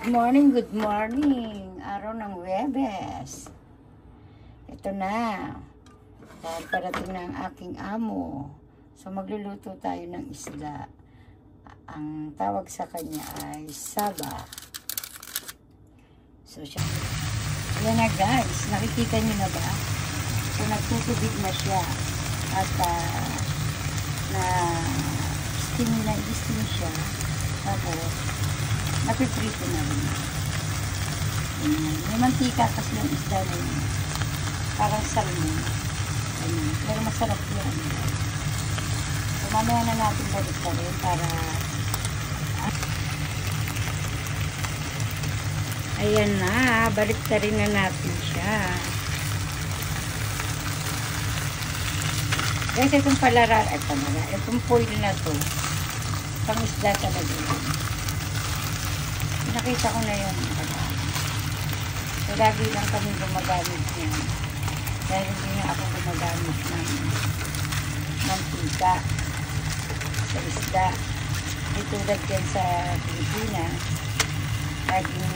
Good morning. Araw ng Huwebes. Ito na. Dahil parating na ang aking amo. So, magluluto tayo ng isda. Ang tawag sa kanya ay saba. So, siya. Yan na guys. Nakikita niyo na ba? So, nagtutubig na siya. At na-steam siya. Tapos, napiprito na rin. May mantika kasi yung isda na yun. Parang salmon. Pero masarap yan. So, mamaya na natin balik na rin para ayan na. Balik na rin na natin siya. Guys, itong palara, itong foil na to, pang isda talaga yun. Nakita ko na yun. So, lagi lang kami gumagamit niya. Dahil hindi nga ako gumagamit ng mantika sa isda. Di tulad yan sa Pilipinas. Laging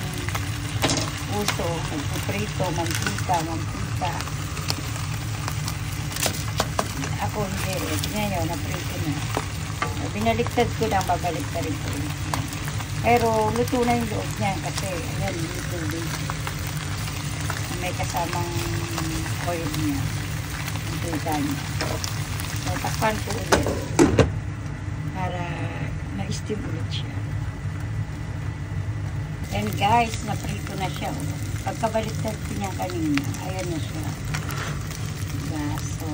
uso, magpuprito, mantika. Ako hindi. Ngayon, naprito na. Binaliktad ko lang, babalik na rin ko. Pero luto na yung loob niya kasi ayan, luto din. May kasamang oil niya. Luto niya. So, takpan ko ulit para ma-steam ulit siya. And guys, naprito na siya. Pagkabaliktad ko niya kanina, ayan na siya. Diba? So,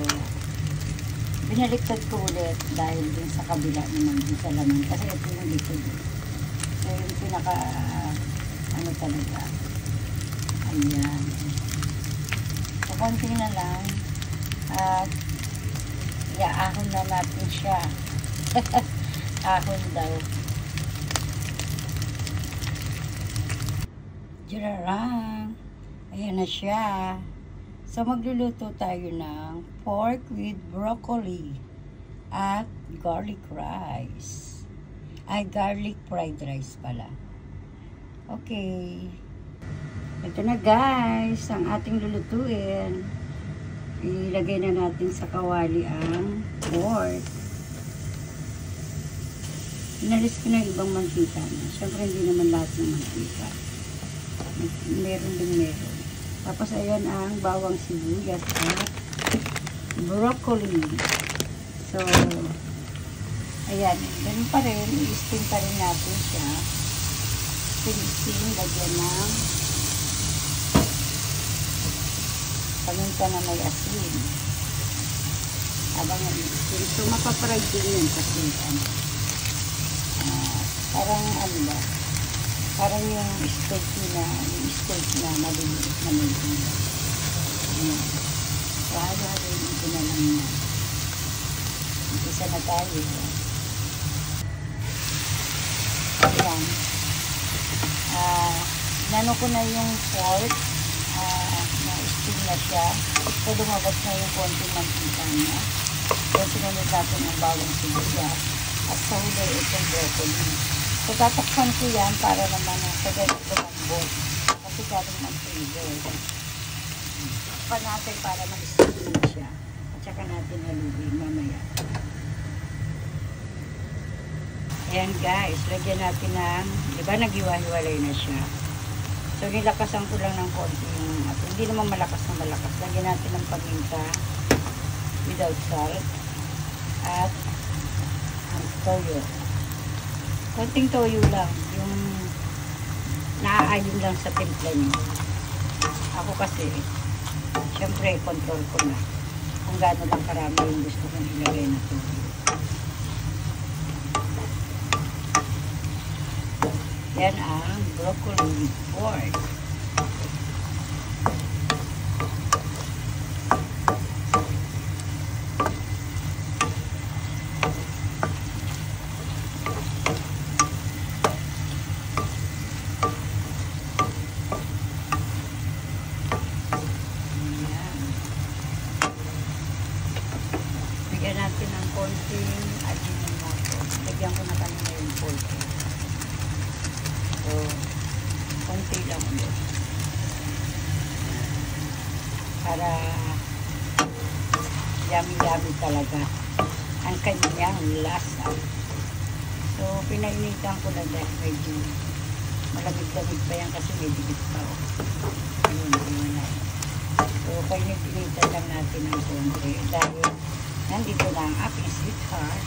binaliktad ko ulit dahil din sa kabila naman din sa laman. Kasi ito yung likod. So, yung pinaka, talaga. Ayan. So, konti na lang. At, iaahon na natin siya. Ahon daw. Jararang. Ayan na siya. So, magluluto tayo ng pork with broccoli at garlic rice. Ay, garlic fried rice pala. Okay. Ito na guys, ang ating lulutuin. Ilagay na natin sa kawali ang pork. Inalis ko na ibang mantika na. Siyempre, hindi naman lahat ng mantika. Meron. Tapos, ayan ang bawang sibuyas at broccoli. So, ayan, ganun pa rin, i-steam pa rin natin siya. Steam, lagyan ng paminta na may asin. Habang i-steam. So, mapaparag din yun kasi parang parang yung steak na maliliit na may gula. Ayan. So, rin ito na lang na. Isa na tayo. Ayan. Nano ko na yung pork. Na-steam na siya. So, lumabas na yung konting mantika niya. So, sinunod natin ang bawang sibuyas. At sa huli, itong broccoli. So, tatakpan ko yan para naman sa ganito lumambot. Kasi galing ng flavor. Takpan natin para mag-steam siya. At saka natin haluin mamaya. Ayan guys, lagyan natin ng, diba nag-iwa-hiwalay na siya. So, nilakasan ko lang ng konti yung, at hindi naman malakas na malakas. Lagyan natin ng paminta without salt. At ang toyo. Konting toyo lang, yung naaayon lang sa timpla niyo. Ako kasi, syempre, control ko na kung gaano lang karami yung gusto kong ilagay na toyo. Yan ang broccoli with pork. Lagyan natin ng konting ajinomoto. Lagyan ko na kanina yung pork. So, konti lang ulit. Para yummy-yummy talaga ang kanyang lasa. So, pinainitan ko na dahil medyo malamig-lamig pa yan kasi may dikit pa. Ayun, na. So, painitan lang natin ng konti dahil nandito na ang aking sweetheart.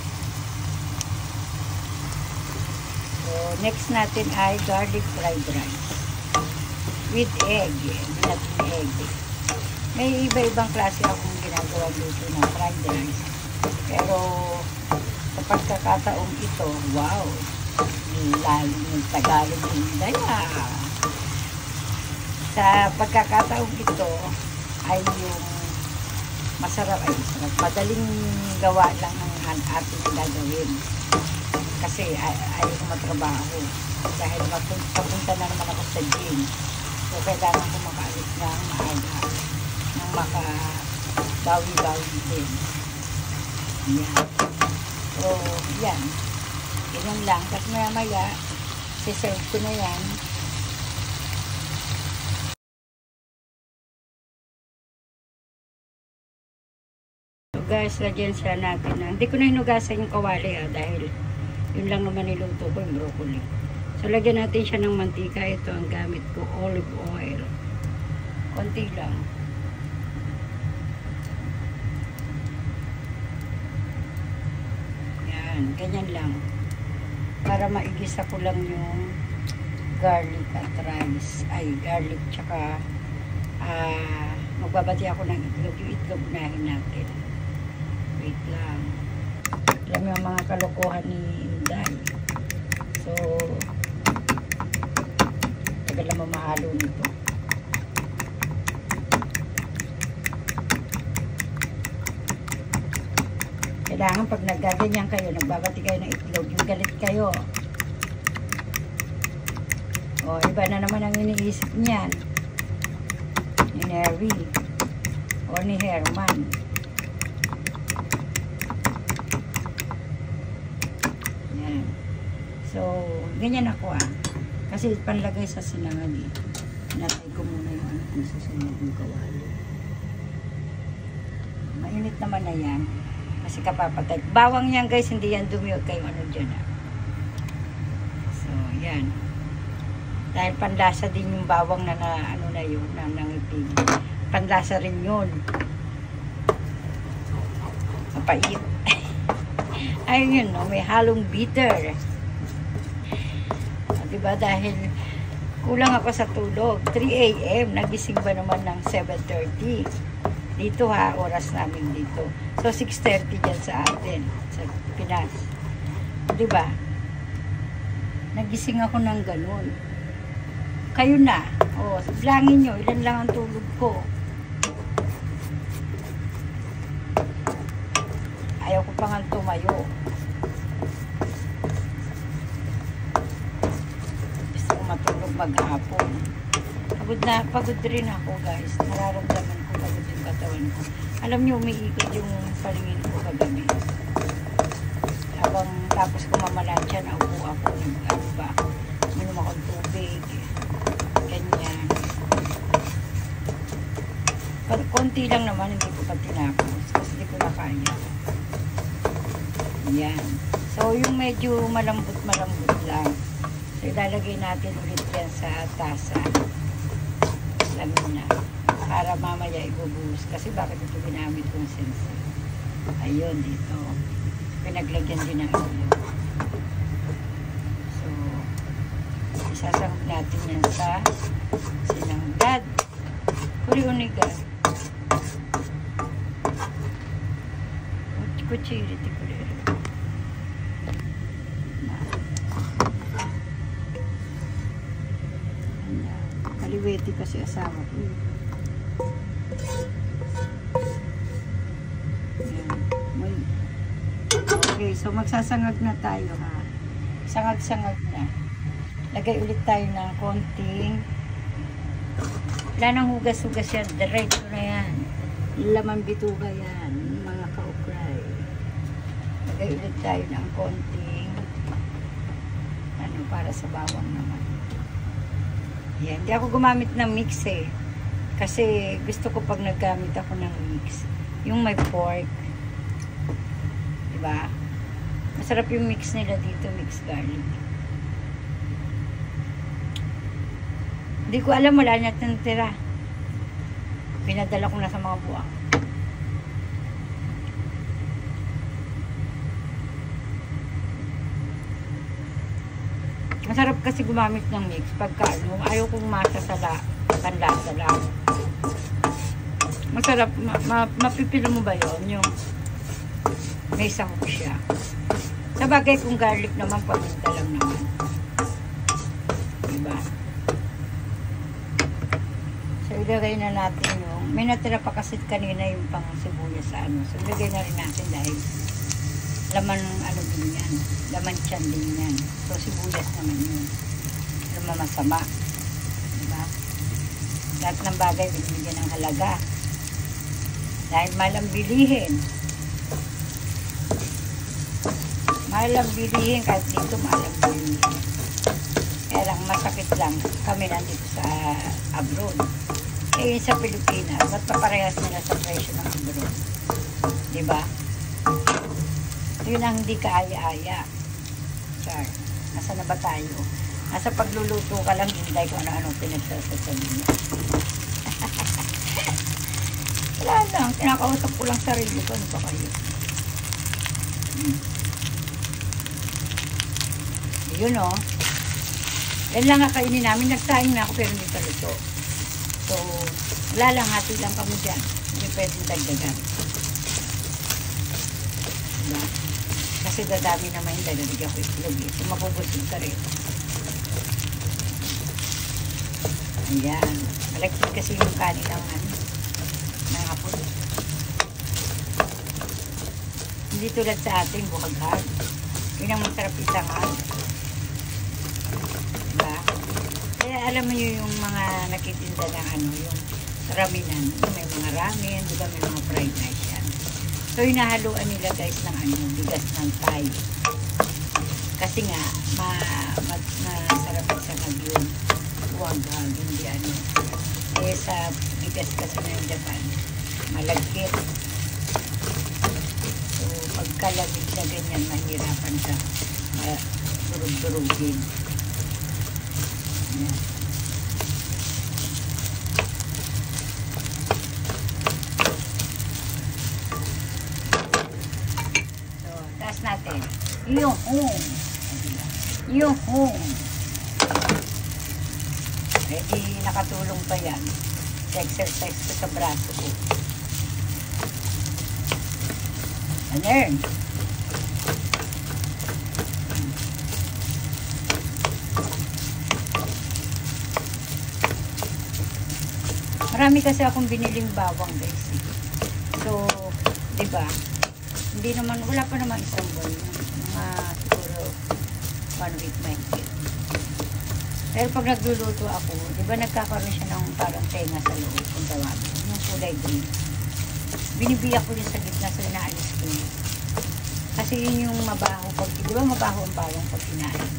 So, next natin ay garlic fried rice with egg. Natin egg. May iba-ibang klase akong ginagawa dito na fried rice. Pero, sa pagkakataong ito, wow! Lalo ng Tagalog Hindaya. Sa pagkakataong ito, ay yung masarap, madaling gawa lang ang ating gagawin. Kasi ayaw ko matrabaho. Dahil papunta na naman ako sa gym. So, kailangan ko makaalis ng maaga. Nang makabawi-bawi din. Yan. So, yan. Ganyan lang. Tapos maya-maya, siserve ko na yan. So, guys, lagyan siya natin na. Hindi ko na hinugasan yung kawali dahil yun lang naman niluto ko yung broccoli. So, lagyan natin siya ng mantika. Ito ang gamit ko, olive oil. Konti lang. Yan, ganyan lang. Para maigisa ko lang yung garlic at rice. Ay, garlic tsaka magbabati ako ng itlog. Yung itlog unahin natin. Wait lang. Alam mo yung mga kalokohan ni Inday. So, tagal naman mahalo nito. Kailangan pag naggaganyan kayo, nagbabati kayo ng itlog, yung galit kayo. O, iba na naman ang iniisip niyan. Ni Harry. O ni Herman. Yan. So, ganyan ako Kasi panlagay sa sinangag Natay ko muna yung kung susunod yung kawali. Mainit naman na yan. Kasi kapapatay. Bawang yan guys, hindi yan dumi. Huwag kayong dyan So, yan. Dahil panlasa din yung bawang na ano na yun, na nangipig. Panlasa rin yun. Mapait. Ayun yun, no? May halong bitter. Diba? Dahil kulang ako sa tulog. 3 AM. Nagising ba naman ng 7:30. Dito oras namin dito. So, 6:30 dyan sa atin. Sa Pinas. Diba? Nagising ako ng ganun. Kayo na. O, bilangin nyo. Ilan lang ang tulog ko. Ayaw ko pa nga tumayo. Gusto ko matulog maghapon. Pagod rin ako guys. Nararamdaman ko pagod yung katawan ko. Alam nyo, umiikot yung palingin ko kagabi. Habang tapos ko mamalansya, naupo ako. Ano ba? Minom akong tubig. Ganyan. Konti lang naman, hindi ko pa tinapos. Kasi hindi ko na kaya. Yan. So, yung medyo malambot lang. So, ilalagay natin ulit yan sa tasa. Lamin na. Para mamaya ibubuhos. Kasi bakit ito ginamit kong sensi? Ayun, dito. Pinaglagyan din ng ulo. So, isasangk natin yan sa sinanggad. Kuri-uniga. Kuchiri, tikulero. Kaliwete kasi asawa ko. Okay, so magsasangag na tayo Sangag-sangag na. Lagay ulit tayo ng konting. Wala nang hugas-hugas yan. Diretso na yan. Laman bituga yan. Mga kaukray. Lagay ulit tayo ng konting para sa bawang naman. Yan. Hindi ako gumamit ng mix eh. Kasi gusto ko pag naggamit ako ng mix, yung may pork. Diba? Masarap yung mix nila dito, mix garlic. Hindi ko alam, wala na tira. Pinadala ko na sa mga buwak. Masarap kasi gumamit ng mix pagka ano, ayaw kong masa sa panlasa lang. Masarap, mapipilo mo ba yun? Yung may sangko siya. Sa bagay kung garlic naman, paminta lang naman. Diba? So, ilagay na natin yung, may natira pa kasi kanina yung pang sibuyas sa ano. So, ilagay na rin natin dahil laman ano din yan. Laman tiyan din yan. So, sibuyas naman yun. Pero masama. Diba? Lahat ng bagay binibigyan ng halaga. Dahil malang bilihin. Malang bilihin. Kahit dito malang bilihin. Kaya lang masakit lang. Kami nandito sa abroad. Eh, sa Pilipinas, ba't paparehas nila sa presyo ng abroad? Diba? Yun ang hindi kaaya-aya. Char, nasa na ba tayo? Nasa pagluluto ka lang, hindi ko ano-ano pinagsasasabi mo. Wala lang, kinakausap ko lang sarili ko. Ano pa kayo? Yun o. Yan lang ang kainin namin. Nagsaing na ako pero hindi pa luto. So, wala lang, hati lang kami dyan. Hindi pwedeng dagdagan. Diba? Kasi dadami naman yung dadalig ako itlog eh. So, mapubusog ka rin. Ayan. Malagkit kasi yung kanin ng ano, ng hapon. Hindi tulad sa ating buhaghag. Yun ang masarap isangan. Diba? Kaya alam mo yung mga nakitinda ng ano, yung raminan. May mga ramen, diba may mga fried rice yan. So, hinahaluan nila guys ng ano, bigas ng Thai. Kasi nga, masarap sa yun. Buhaghag, hindi ano. Eh, sa bigas kasi ng Japan, malagkit. So, pagkalamig na ganyan, mahirapan sa durug-durugin. Ayan. Natin. Yung ready, nakatulong pa yan. Exercise ko sa braso ko. Ayan. Marami kasi akong biniling bawang guys. So, diba? Hindi naman, wala pa naman isang buwan. Mga siguro 1 week mahigit. Pero pag nagluluto ako, di ba nagkakaroon siya ng parang tenga sa loob kung tawagin. Yung kulay green. Binibiyak ko yun sa gitna sa inaalis ko yun. Kasi yun yung mabaho. Di ba mabaho ang bawang pag kinain?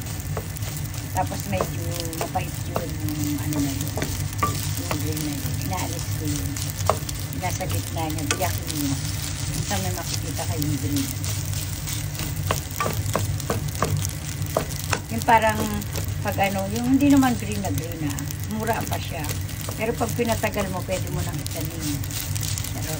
Tapos medyo mapait yun yung ano na yun. Yung green na yun. Inaalis ko yun. Nasa gitna niya. Biyak yun yun. Minsan may makikita kayong green. Yung parang pag ano, yung hindi naman green na, mura pa siya. Pero pag pinatagal mo, pwede mo nang itanim. Pero